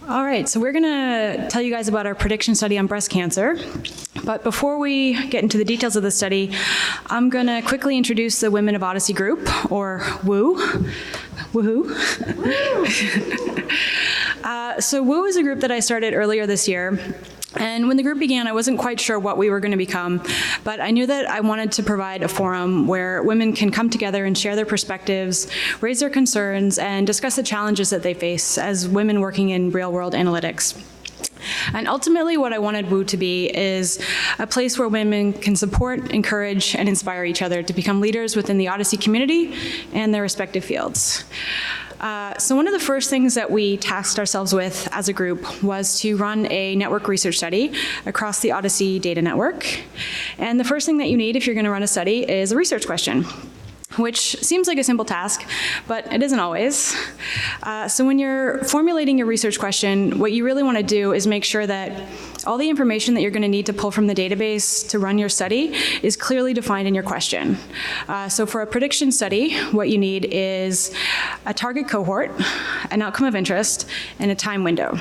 All right, so we're going to tell you guys about our prediction study on breast cancer. But before we get into the details of the study, I'm going to quickly introduce the Women of OHDSI group, or WOO. Woohoo. So WOO is a group that I started earlier this year. And when the group began, I wasn't quite sure what we were going to become, but I knew that I wanted to provide a forum where women can come together and share their perspectives, raise their concerns, and discuss the challenges that they face as women working in real-world analytics. And ultimately, what I wanted WOO to be is a place where women can support, encourage, and inspire each other to become leaders within the OHDSI community and their respective fields. So one of the first things that we tasked ourselves with as a group was to run a network research study across the OHDSI data network. And the first thing that you need if you're going to run a study is a research question, which seems like a simple task, but it isn't always. So when you're formulating your research question, what you really want to do is make sure that all the information that you're going to need to pull from the database to run your study is clearly defined in your question. So for a prediction study, what you need is a target cohort, an outcome of interest, and a time window.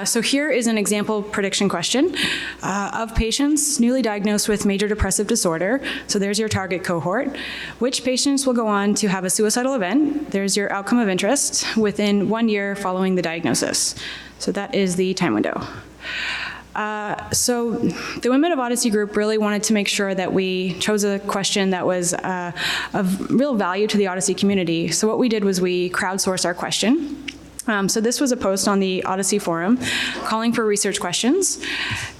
So here is an example prediction question of patients newly diagnosed with major depressive disorder. So there's your target cohort. Which patients will go on to have a suicidal event? There's your outcome of interest within 1 year following the diagnosis. So that is the time window. So the Women of OHDSI group really wanted to make sure that we chose a question that was of real value to the OHDSI community. So what we did was we crowdsourced our question. So this was a post on the OHDSI forum calling for research questions.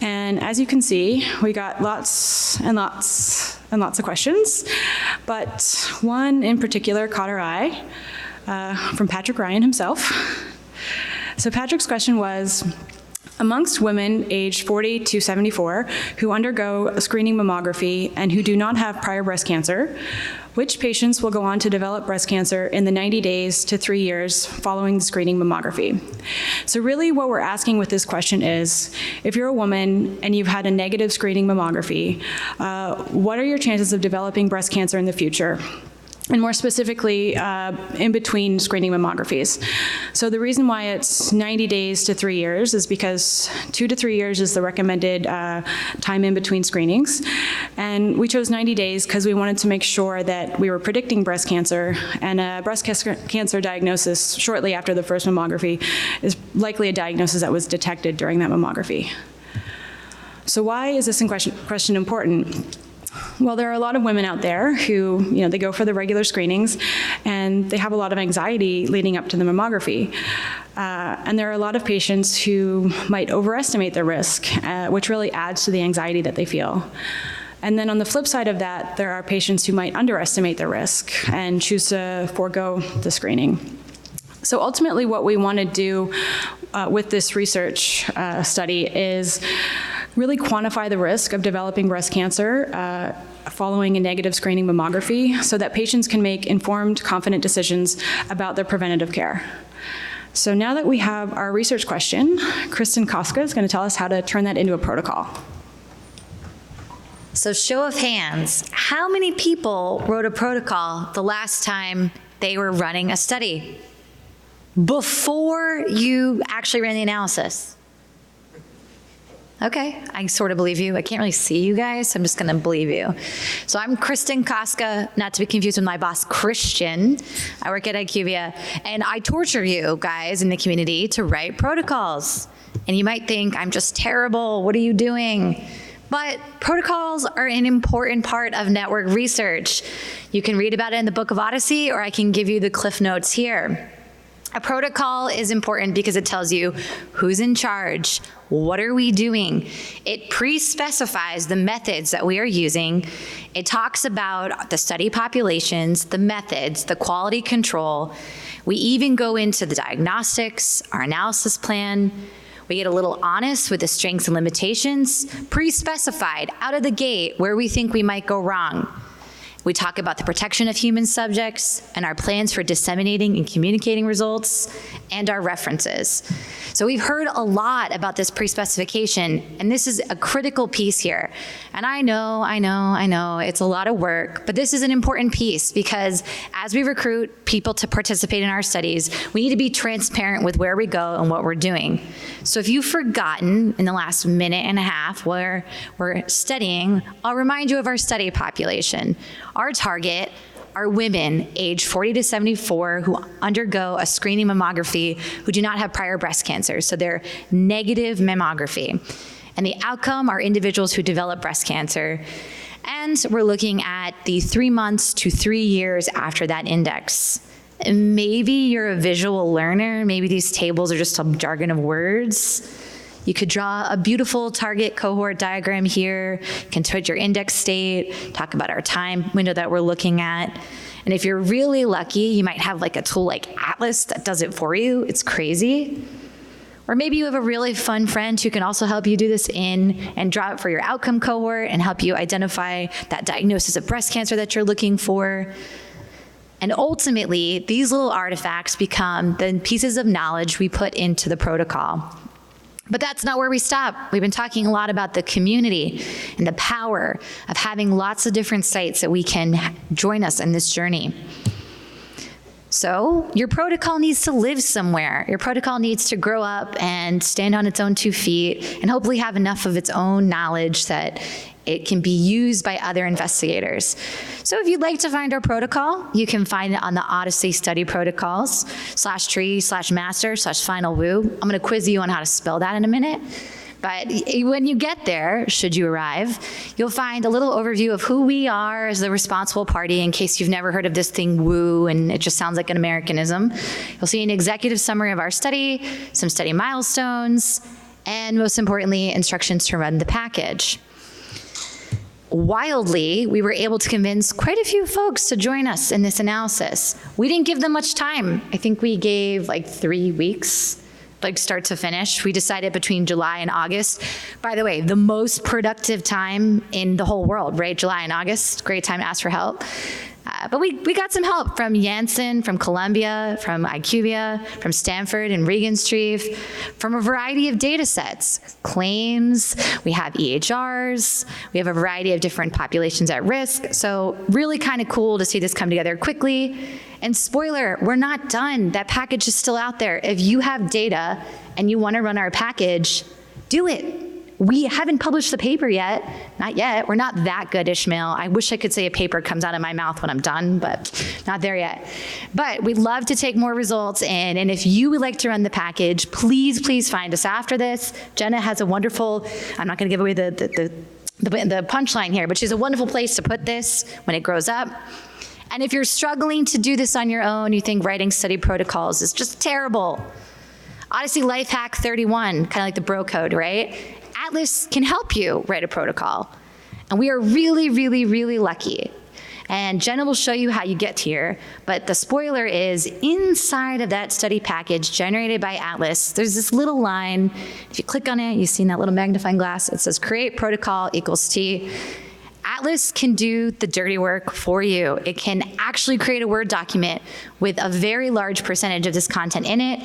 And as you can see, we got lots and lots and lots of questions. But one in particular caught our eye from Patrick Ryan himself. So Patrick's question was, amongst women aged 40 to 74 who undergo a screening mammography and who do not have prior breast cancer, which patients will go on to develop breast cancer in the 90 days to 3 years following the screening mammography? So really what we're asking with this question is, if you're a woman and you've had a negative screening mammography, what are your chances of developing breast cancer in the future? And more specifically, in between screening mammographies. So the reason why it's 90 days to 3 years is because 2 to 3 years is the recommended time in between screenings. And we chose 90 days because we wanted to make sure that we were predicting breast cancer, and a breast cancer diagnosis shortly after the first mammography is likely a diagnosis that was detected during that mammography. So why is this question important? Well, there are a lot of women out there who, they go for the regular screenings and they have a lot of anxiety leading up to the mammography. And there are a lot of patients who might overestimate their risk, which really adds to the anxiety that they feel. And then on the flip side of that, there are patients who might underestimate their risk and choose to forego the screening. So ultimately what we want to do with this research study is really quantify the risk of developing breast cancer following a negative screening mammography so that patients can make informed, confident decisions about their preventative care. So now that we have our research question, Kristin Kostka is going to tell us how to turn that into a protocol. So show of hands, how many people wrote a protocol the last time they were running a study? Before you actually ran the analysis? Okay, I sort of believe you. I can't really see you guys, so I'm just going to believe you. So I'm Kristin Kostka, not to be confused with my boss, Christian. I work at IQVIA, and I torture you guys in the community to write protocols. And you might think, I'm just terrible. What are you doing? But protocols are an important part of network research. You can read about it in the Book of OHDSI, or I can give you the Cliff Notes here. A protocol is important because it tells you who's in charge, what are we doing. It pre-specifies the methods that we are using. It talks about the study populations, the methods, the quality control. We even go into the diagnostics, our analysis plan. We get a little honest with the strengths and limitations, pre-specified out of the gate where we think we might go wrong. We talk about the protection of human subjects and our plans for disseminating and communicating results and our references. So we've heard a lot about this pre-specification, and this is a critical piece here. And I know, it's a lot of work, but this is an important piece because as we recruit people to participate in our studies, we need to be transparent with where we go and what we're doing. So if you've forgotten in the last minute and a half where we're studying, I'll remind you of our study population. Our target are women aged 40 to 74 who undergo a screening mammography who do not have prior breast cancer, so they're negative mammography. And the outcome are individuals who develop breast cancer. And we're looking at the 3 months to 3 years after that index. And maybe you're a visual learner, maybe these tables are just a jargon of words. You could draw a beautiful target cohort diagram here, you can put your index state, talk about our time window that we're looking at. And if you're really lucky, you might have like a tool like Atlas that does it for you. It's crazy. Or maybe you have a really fun friend who can also help you do this and draw it for your outcome cohort and help you identify that diagnosis of breast cancer that you're looking for. And ultimately, these little artifacts become the pieces of knowledge we put into the protocol. But that's not where we stop. We've been talking a lot about the community and the power of having lots of different sites that we can join us in this journey. So your protocol needs to live somewhere. Your protocol needs to grow up and stand on its own 2 feet and hopefully have enough of its own knowledge that it can be used by other investigators. So if you'd like to find our protocol, you can find it on the OHDSI study protocols /tree/master/final-woo. I'm gonna quiz you on how to spell that in a minute. But when you get there, should you arrive, you'll find a little overview of who we are as the responsible party in case you've never heard of this thing woo and it just sounds like an Americanism. You'll see an executive summary of our study, some study milestones, and most importantly, instructions to run the package. Wildly, we were able to convince quite a few folks to join us in this analysis. We didn't give them much time. I think we gave like 3 weeks, like start to finish. We decided between July and August. By the way, the most productive time in the whole world, right? July and August, great time to ask for help. But we got some help from Janssen, from Columbia, from IQVIA, from Stanford and Regenstrief, from a variety of data sets, claims, we have EHRs, we have a variety of different populations at risk. So really kind of cool to see this come together quickly. And spoiler, we're not done. That package is still out there. If you have data and you want to run our package, do it. We haven't published the paper yet. Not yet. We're not that good, Ishmael. I wish I could say a paper comes out of my mouth when I'm done, but not there yet. But we'd love to take more results in, and if you would like to run the package, please find us after this. Jenna has a wonderful, I'm not going to give away the punchline here, but she's a wonderful place to put this when it grows up. And if you're struggling to do this on your own, you think writing study protocols is just terrible, OHDSI Life Hack 31, kind of like the bro code, right? Atlas can help you write a protocol. And we are really lucky. And Jenna will show you how you get here, but the spoiler is inside of that study package generated by Atlas, there's this little line. If you click on it, you see in that little magnifying glass, it says create protocol equals T. Atlas can do the dirty work for you. It can actually create a Word document with a very large percentage of this content in it.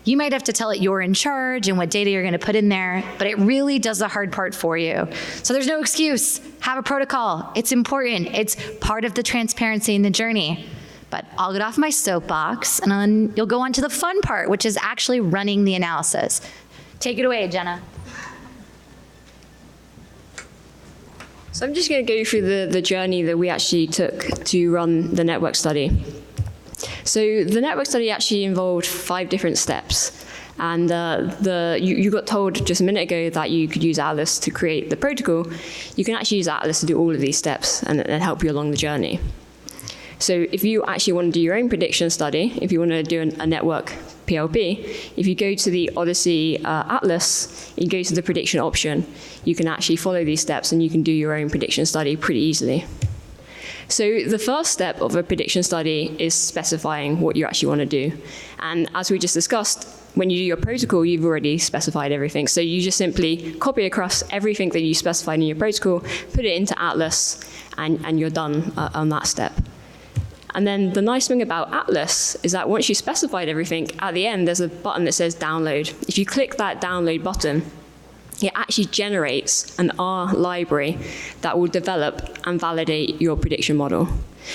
You might have to tell it you're in charge and what data you're going to put in there, but it really does the hard part for you. So there's no excuse. Have a protocol. It's important. It's part of the transparency in the journey. But I'll get off my soapbox, and then you'll go on to the fun part, which is actually running the analysis. Take it away, Jenna. So I'm just going to go through the journey that we actually took to run the network study. So the network study actually involved 5 different steps. And you got told just a minute ago that you could use Atlas to create the protocol. You can actually use Atlas to do all of these steps and help you along the journey. So if you actually want to do your own prediction study, if you want to do a network PLP, if you go to the OHDSI Atlas, you go to the prediction option, you can actually follow these steps and you can do your own prediction study pretty easily. So the first step of a prediction study is specifying what you actually want to do. And as we just discussed, when you do your protocol, you've already specified everything. So you just simply copy across everything that you specified in your protocol, put it into Atlas, and you're done on that step. And then the nice thing about Atlas is that once you specified everything, at the end, there's a button that says download. If you click that download button, it actually generates an R library that will develop and validate your prediction model.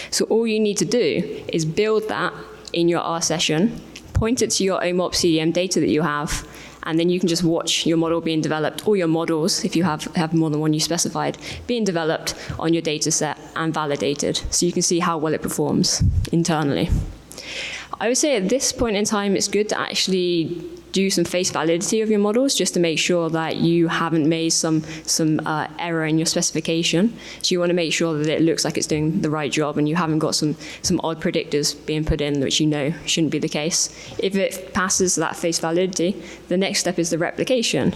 So all you need to do is build that in your R session, point it to your OMOP CDM data that you have, and then you can just watch your model being developed, or your models, if you have more than one you specified, being developed on your data set and validated, so you can see how well it performs internally. I would say at this point in time, it's good to actually do some face validity of your models just to make sure that you haven't made some error in your specification. So you want to make sure that it looks like it's doing the right job and you haven't got some odd predictors being put in which you know shouldn't be the case. If it passes that face validity, the next step is the replication.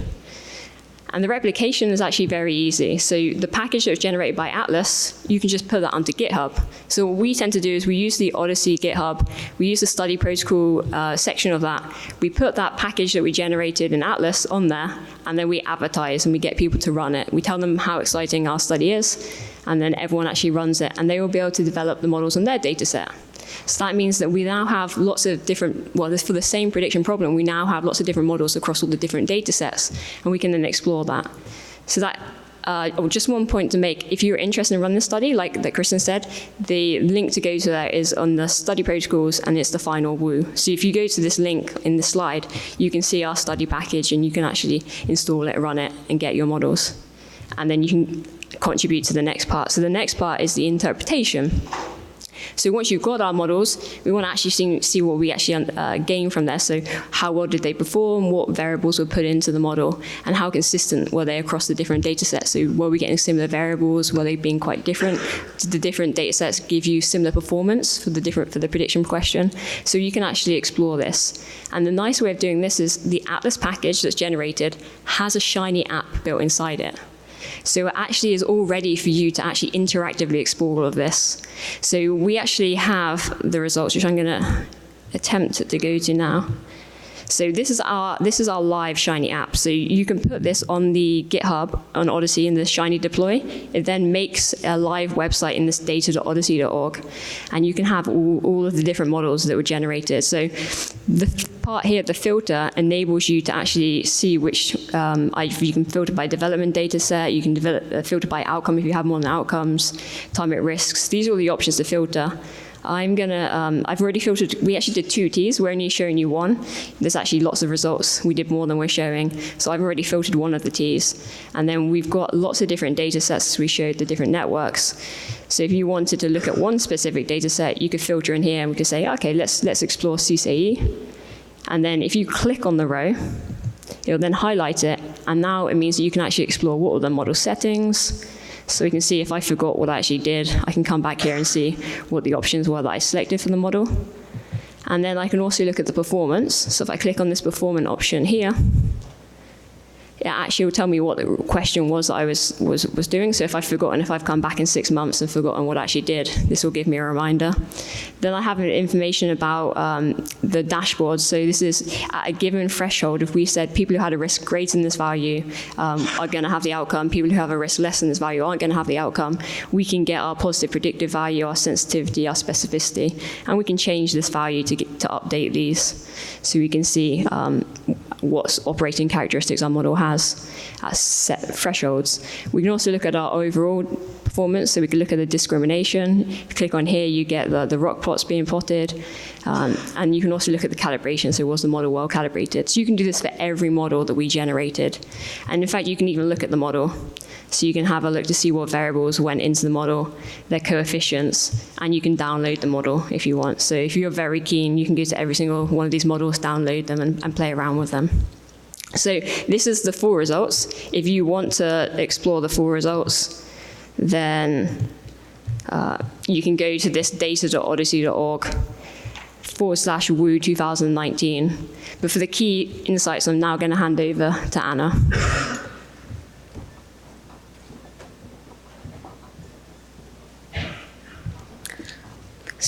And the replication is actually very easy. So the package that was generated by Atlas, you can just put that onto GitHub. So what we tend to do is we use the OHDSI GitHub, we use the study protocol section of that, we put that package that we generated in Atlas on there, and then we advertise and we get people to run it. We tell them how exciting our study is, and then everyone actually runs it, and they will be able to develop the models on their data set. So that means that we now have lots of different, well, for the same prediction problem, we now have lots of different models across all the different data sets, and we can then explore that. So that, just one point to make, if you're interested in running this study, like that Kristin said, the link to go to that is on the study protocols, and it's the final woo. So if you go to this link in the slide, you can see our study package, and you can actually install it, run it, and get your models. And then you can contribute to the next part. So the next part is the interpretation. So once you've got our models, we want to actually see what we actually gain from there. So how well did they perform, what variables were put into the model, and how consistent were they across the different data sets? So were we getting similar variables? Were they being quite different? Did the different data sets give you similar performance for the prediction question? So you can actually explore this. And the nice way of doing this is the Atlas package that's generated has a Shiny app built inside it. So it actually is all ready for you to actually interactively explore all of this. So we actually have the results, which I'm going to attempt to go to now. So this is our live Shiny app. So you can put this on the GitHub on OHDSI in the Shiny deploy. It then makes a live website in this data.ohdsi.org, and you can have all of the different models that were generated. So the part here, the filter, enables you to actually see which, you can filter by development data set, you can filter by outcome if you have more than outcomes, time at risks. These are all the options to filter. I've already filtered, we actually did 2 Ts, we're only showing you one. There's actually lots of results. We did more than we're showing. So I've already filtered one of the Ts. And then we've got lots of different data sets as we showed the different networks. So if you wanted to look at one specific data set, you could filter in here and we could say, okay, let's explore CCE. And then if you click on the row, it'll then highlight it. And now it means that you can actually explore what are the model settings. So we can see if I forgot what I actually did, I can come back here and see what the options were that I selected for the model. And then I can also look at the performance. So if I click on this performance option here, it actually will tell me what the question was that I was doing. So if I've forgotten, if I've come back in 6 months and forgotten what I actually did, this will give me a reminder. Then I have information about the dashboard. So this is at a given threshold. If we said people who had a risk greater than this value are going to have the outcome, people who have a risk less than this value aren't going to have the outcome, we can get our positive predictive value, our sensitivity, our specificity, and we can change this value to update these. So we can see what operating characteristics our model has at set thresholds. We can also look at our overall performance, so we can look at the discrimination. If you click on here, you get the rock plots being plotted, and you can also look at the calibration, so was the model well calibrated? So you can do this for every model that we generated. And in fact, you can even look at the model. So you can have a look to see what variables went into the model, their coefficients, and you can download the model if you want. So if you're very keen, you can go to every single one of these models, download them, and play around with them. So this is the full results. If you want to explore the full results, then you can go to this data.ohdsi.org/woo 2019. But for the key insights, I'm now going to hand over to Anna.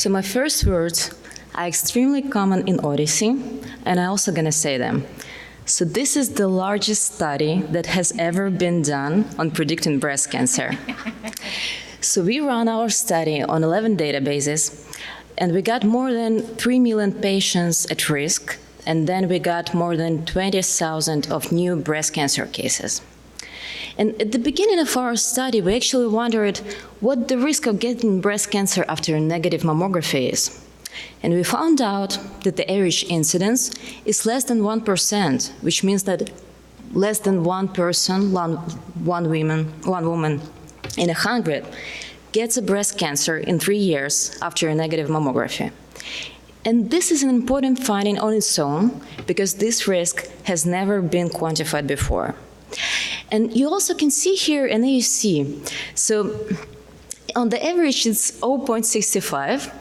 So my first words are extremely common in OHDSI, and I'm also going to say them. So this is the largest study that has ever been done on predicting breast cancer. So we ran our study on 11 databases, and we got more than 3 million patients at risk, and then we got more than 20,000 of new breast cancer cases. And at the beginning of our study, we actually wondered what the risk of getting breast cancer after a negative mammography is. And we found out that the average incidence is less than 1%, which means that less than one woman in 100 gets a breast cancer in 3 years after a negative mammography. And this is an important finding on its own because this risk has never been quantified before. And you also can see here an AUC. So on the average, it's 0.65,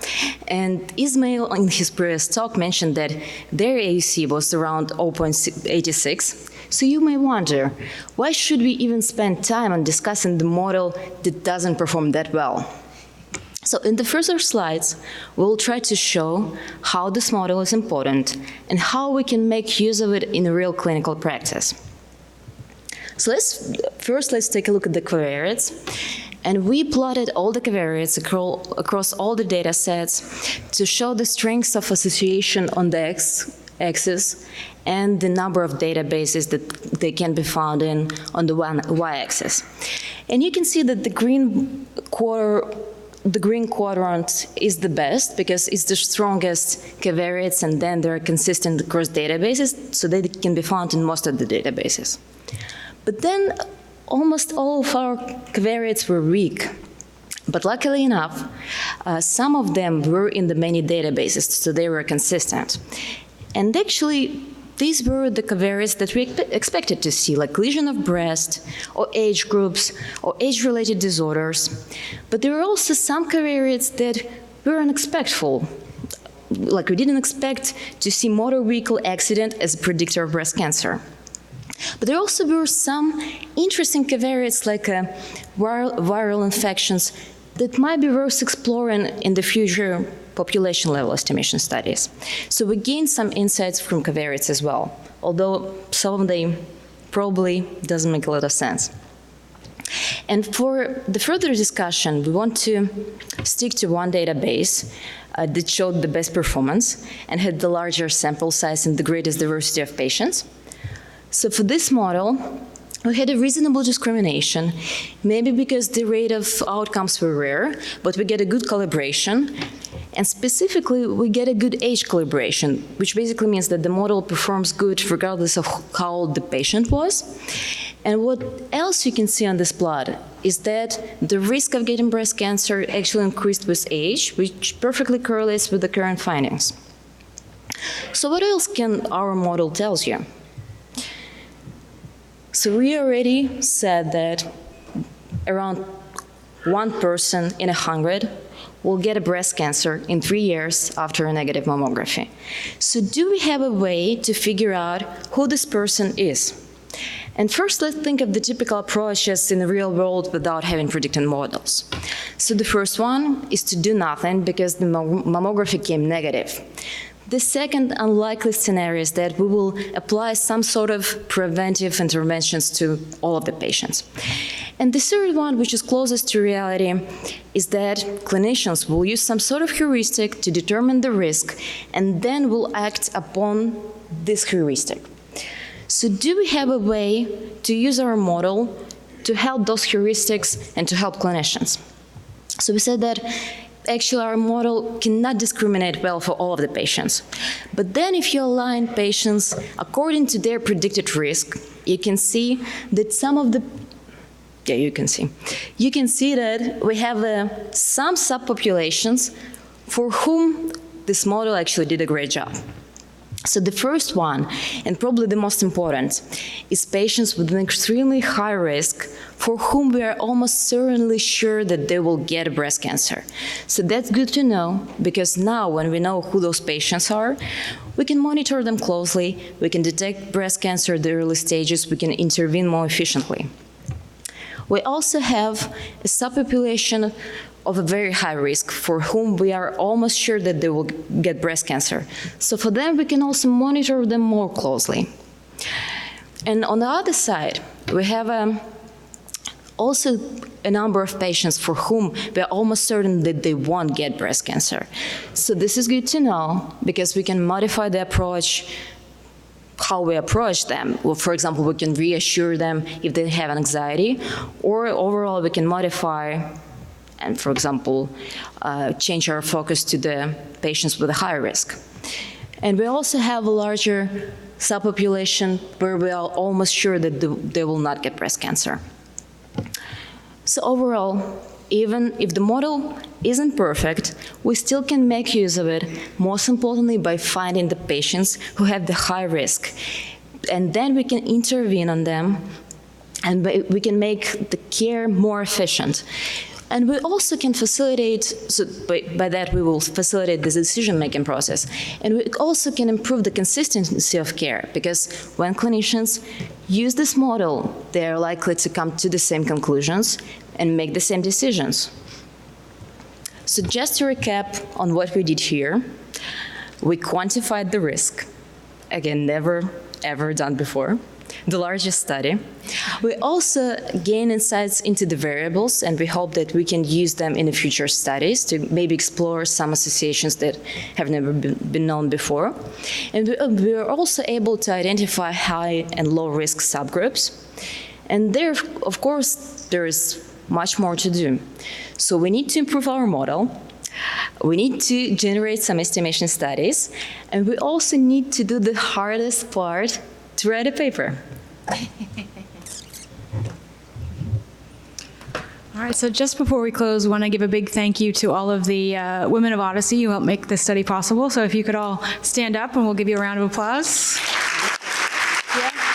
and Ismail in his previous talk mentioned that their AUC was around 0.86. So you may wonder, why should we even spend time on discussing the model that doesn't perform that well? So in the further slides, we'll try to show how this model is important and how we can make use of it in real clinical practice. So let's take a look at the covariates. And we plotted all the covariates across all the data sets to show the strengths of association on the x-axis and the number of databases that they can be found in on the y-axis. And you can see that the green quadrant is the best because it's the strongest covariates, and then they're consistent across databases, so they can be found in most of the databases. But then almost all of our covariates were weak. But luckily enough, some of them were in the many databases, so they were consistent. And actually, these were the covariates that we expected to see, like lesion of breast, or age groups, or age-related disorders. But there were also some covariates that were unexpected. Like we didn't expect to see motor vehicle accident as a predictor of breast cancer. But there also were some interesting covariates like viral infections that might be worth exploring in the future population-level estimation studies. So we gained some insights from covariates as well, although some of them probably doesn't make a lot of sense. And for the further discussion, we want to stick to one database that showed the best performance and had the larger sample size and the greatest diversity of patients. So for this model, we had a reasonable discrimination, maybe because the rate of outcomes were rare, but we get a good calibration. And specifically, we get a good age calibration, which basically means that the model performs good regardless of how old the patient was. And what else you can see on this plot is that the risk of getting breast cancer actually increased with age, which perfectly correlates with the current findings. So what else can our model tell you? So we already said that around one person in 100 will get a breast cancer in 3 years after a negative mammography. So do we have a way to figure out who this person is? And first, let's think of the typical approaches in the real world without having predictive models. So the first one is to do nothing because the mammography came negative. The second unlikely scenario is that we will apply some sort of preventive interventions to all of the patients. And the third one, which is closest to reality, is that clinicians will use some sort of heuristic to determine the risk and then will act upon this heuristic. So do we have a way to use our model to help those heuristics and to help clinicians? So we said that actually our model cannot discriminate well for all of the patients. But then if you align patients according to their predicted risk, you can see that some of the, you can see that we have some subpopulations for whom this model actually did a great job. So the first one, and probably the most important, is patients with an extremely high risk for whom we are almost certainly sure that they will get breast cancer. So that's good to know, because now when we know who those patients are, we can monitor them closely, we can detect breast cancer at the early stages, we can intervene more efficiently. We also have a subpopulation of a very high risk for whom we are almost sure that they will get breast cancer. So for them, we can also monitor them more closely. And on the other side, we have also a number of patients for whom we are almost certain that they won't get breast cancer. So this is good to know because we can modify the approach, how we approach them. Well, for example, we can reassure them if they have anxiety, or overall we can modify and, for example, change our focus to the patients with a higher risk. And we also have a larger subpopulation where we are almost sure that they will not get breast cancer. So overall, even if the model isn't perfect, we still can make use of it, most importantly by finding the patients who have the high risk. And then we can intervene on them, and we can make the care more efficient. And we also can facilitate, so by that we will facilitate the decision-making process. And we also can improve the consistency of care, because when clinicians use this model, they are likely to come to the same conclusions and make the same decisions. So just to recap on what we did here, we quantified the risk. Again, never, ever done before. The largest study. We also gain insights into the variables, and we hope that we can use them in the future studies to maybe explore some associations that have never been known before. And we are also able to identify high and low risk subgroups. And there, of course, there is much more to do. So we need to improve our model. We need to generate some estimation studies, and we also need to do the hardest part, to write a paper. All right, so just before we close, we want to give a big thank you to all of the Women of OHDSI who helped make this study possible. So if you could all stand up and we'll give you a round of applause. Yeah.